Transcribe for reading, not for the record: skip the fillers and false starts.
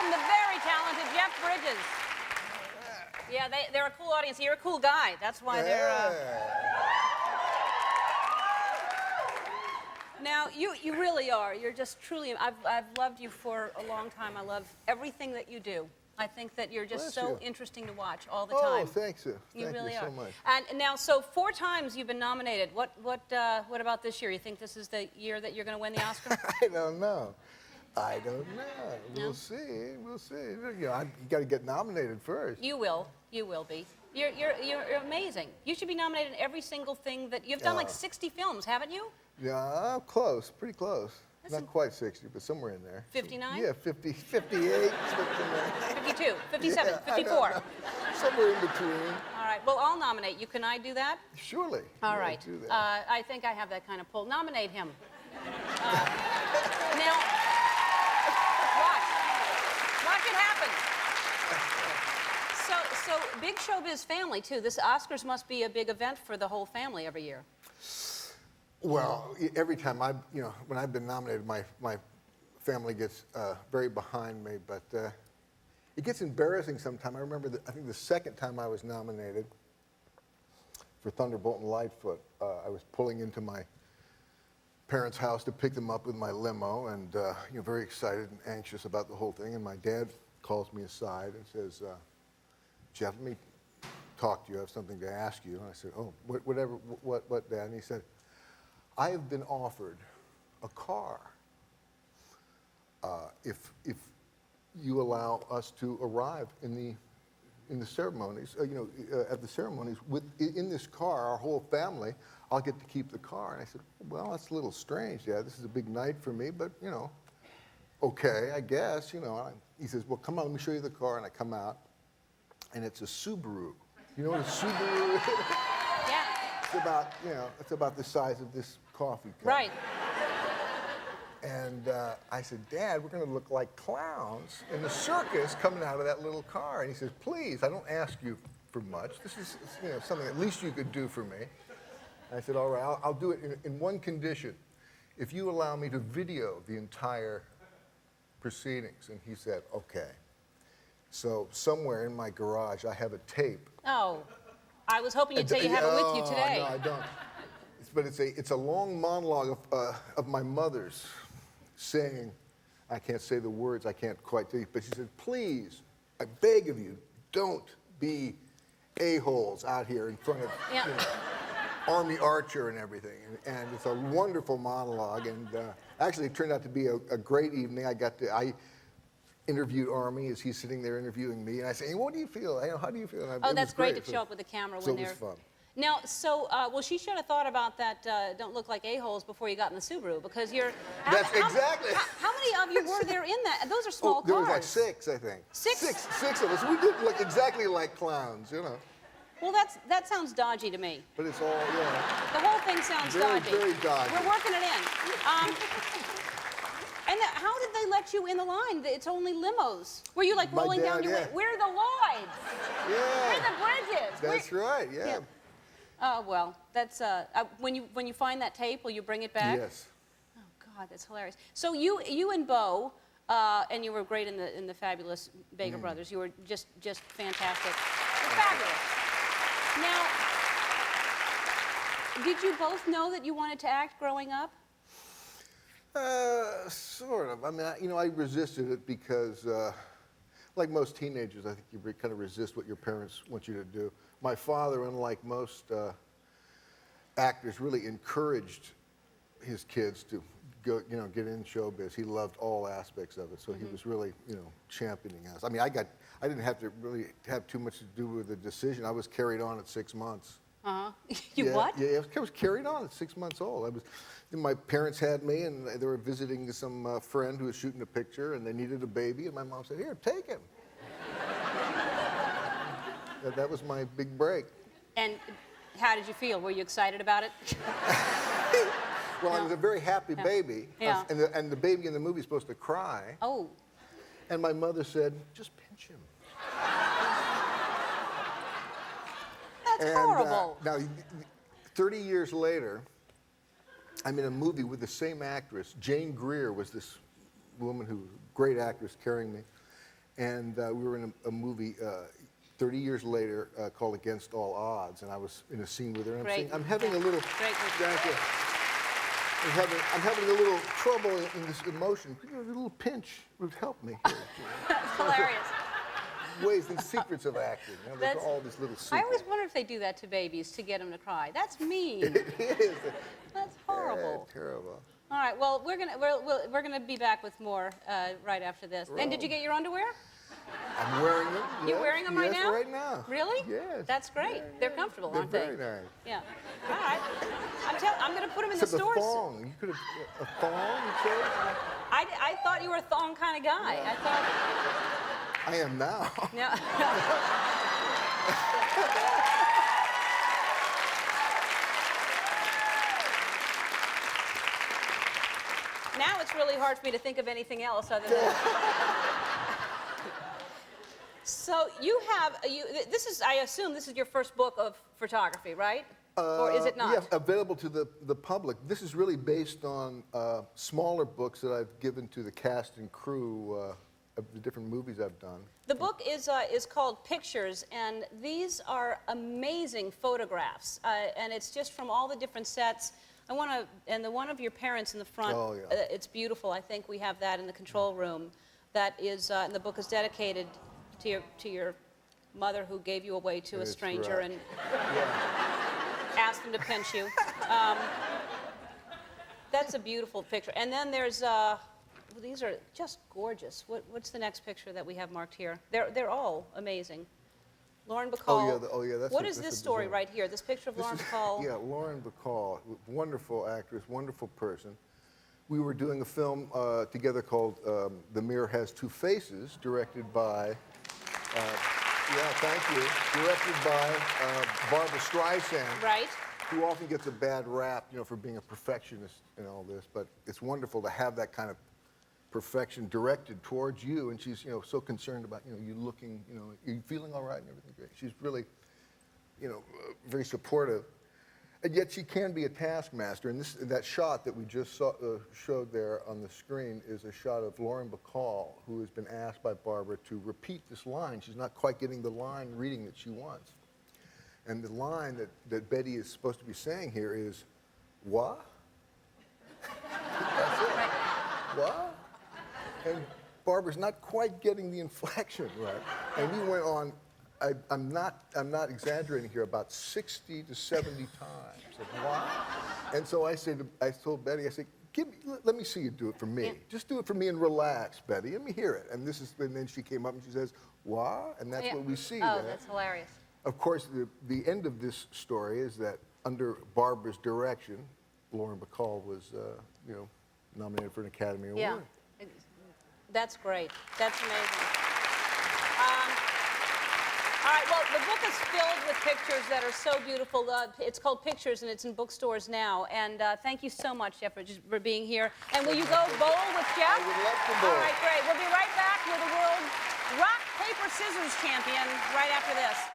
welcome the very talented Jeff Bridges. Yeah, they're a cool audience. You're a cool guy. That's why they're... Now, you really are. You're just truly... I've loved you for a long time. I love everything that you do. I think that you're just so interesting to watch all the time. Oh, thanks. You really so are. much. And now, so 4 times you've been nominated. What about this year? You think this is the year that you're going to win the Oscar? I don't know. We'll see. We'll see. You know, you got to get nominated first. You will. You will be. You're amazing. You should be nominated in every single thing that you've done. Like 60 films, haven't you? Yeah, close. Pretty close. Not quite 60, but somewhere in there. 59? Yeah, 50, 58, 52, 57, yeah, 54. Somewhere in between. All right. Well, I'll nominate you. Can I do that? Surely. All right. Do that. I think I have that kind of pull. Nominate him. Now, watch it happen. So big showbiz family too. This Oscars must be a big event for the whole family every year. Well, every time when I've been nominated, my family gets very behind me, but it gets embarrassing sometimes. I remember I think the second time I was nominated for Thunderbolt and Lightfoot, I was pulling into my parents' house to pick them up with my limo, and very excited and anxious about the whole thing. And my dad calls me aside and says, "Jeff, let me talk to you. I have something to ask you." And I said, "Oh, what, Dad?" And he said, "I have been offered a car if you allow us to arrive in the ceremonies. At the ceremonies in this car, our whole family. I'll get to keep the car." And I said, "Well, that's a little strange, Dad. This is a big night for me, but okay, I guess." He says, "Well, come on, let me show you the car." And I come out, and it's a Subaru. You know what a Subaru is? Yeah. It's about the size of this coffee cup. Right. And I said, "Dad, we're going to look like clowns in the circus coming out of that little car." And he says, "Please, I don't ask you for much. This is something at least you could do for me." And I said, "All right, I'll do it in one condition. If you allow me to video the entire proceedings." And he said, "Okay." So somewhere in my garage, I have a tape. Oh, I was hoping you'd say you have it with you today. No, I don't. But it's a long monologue of my mother's saying, I can't say the words, I can't quite tell you, but she said, "Please, I beg of you, don't be a-holes out here in front of Army Archer and everything." And it's a wonderful monologue, and actually it turned out to be a great evening. I interviewed Army as he's sitting there interviewing me, and I say, "Hey, what do you feel? How do you feel?" Oh, that's great to show up with the camera when they're... So it was fun. Now, well, she should have thought about that don't look like a-holes before you got in the Subaru, because you're... Exactly. How many of you were there in that? Those are small cars. There was like 6, I think. 6? Six of us. We did look exactly like clowns, Well, that sounds dodgy to me. But it's all, The whole thing sounds dodgy. Very dodgy. We're working it in. And how did they let you in the line? It's only limos. Were you like rolling down your way? We're the Lloyds. Yeah. We're the Bridges. That's right, yeah. Oh, well, that's, when you find that tape, will you bring it back? Yes. Oh, God, that's hilarious. So you and Beau, and you were great in the fabulous Baker Brothers. You were just fantastic. You're fabulous. Now, did you both know that you wanted to act growing up? Sort of. I mean, I resisted it because, like most teenagers, I think you kind of resist what your parents want you to do. My father, unlike most actors, really encouraged his kids to go, get in showbiz. He loved all aspects of it, so he was really, championing us. I mean, I didn't have to really have too much to do with the decision. I was carried on at 6 months. What? Yeah, I was carried on at 6 months old. My parents had me, and they were visiting some friend who was shooting a picture, and they needed a baby, and my mom said, "Here, take him." That was my big break. And how did you feel? Were you excited about it? Well, I was a very happy baby, and the baby in the movie is supposed to cry. Oh. And my mother said, "Just pinch him." That's horrible. Now, 30 years later, I'm in a movie with the same actress. Jane Greer was this woman who was a great actress carrying me. and we were in a movie 30 years later called Against All Odds, and I was in a scene with her. And Great. I'm having a little. Great movie. Thank you. I'm having a little trouble in this emotion. A little pinch would help me. That's hilarious. Ways and secrets of acting. You know, there's all these little secrets. I always wonder if they do that to babies to get them to cry. That's mean. It is. That's horrible. Yeah, terrible. All right. Well, we're gonna be back with more right after this. And did you get your underwear? I'm wearing them. You're wearing them right now? Right now. Really? Yes. That's great. They're comfortable, aren't they? They're very nice. Yeah. All right. I'm going to put them in Except the stores. a thong. You could have a thong. You said? I thought you were a thong kind of guy. I thought. I am now. Yeah. Now it's really hard for me to think of anything else other than. So you have this is, I assume this is your first book of photography, right? Or is it not? Yes, available to the public. This is really based on smaller books that I've given to the cast and crew of the different movies I've done. The book is called Pictures, and these are amazing photographs, and it's just from all the different sets. I want to, and the one of your parents in the front, Oh, yeah. It's beautiful. I think we have that in the control room. That is, and the book is dedicated to your mother who gave you away to a That's stranger right. and Yeah. asked him to pinch you. That's a beautiful picture. And then there's, these are just gorgeous. What's the next picture that we have marked here? They're all amazing. Lauren Bacall. Oh yeah. What is this story right here? This picture of Lauren Bacall? Yeah, Lauren Bacall, wonderful actress, wonderful person. We were doing a film together called The Mirror Has Two Faces, directed by, thank you, directed by Barbara Streisand. Right. Who often gets a bad rap, you know, for being a perfectionist and all this, but it's wonderful to have that kind of perfection directed towards you, and she's, you know, so concerned about, you know, you looking, you know, you feeling all right and everything great. She's really, you know, very supportive, and yet she can be a taskmaster. And that shot that we just showed there on the screen is a shot of Lauren Bacall, who has been asked by Barbara to repeat this line. She's not quite getting the line reading that she wants. And the line that Betty is supposed to be saying here is, what? That's it. What? And Barbara's not quite getting the inflection right. And we went on, I'm not exaggerating here, about 60 to 70 times. Of what? And so I told Betty, I said, let me see you do it for me. Yeah. Just do it for me and relax, Betty. Let me hear it. And then she came up and she says, what? And that's what we see Oh, there. that's hilarious. Of course, the end of this story is that under Barbara's direction, Lauren Bacall was, you know, nominated for an Academy Award. Yeah. That's great. That's amazing. All right, well, the book is filled with pictures that are so beautiful. It's called Pictures, and it's in bookstores now. And thank you so much, Jeff, for being here. And will you go bowl with Jeff? I would love to bowl. All right, great. We'll be right back with the world rock, paper, scissors champion right after this.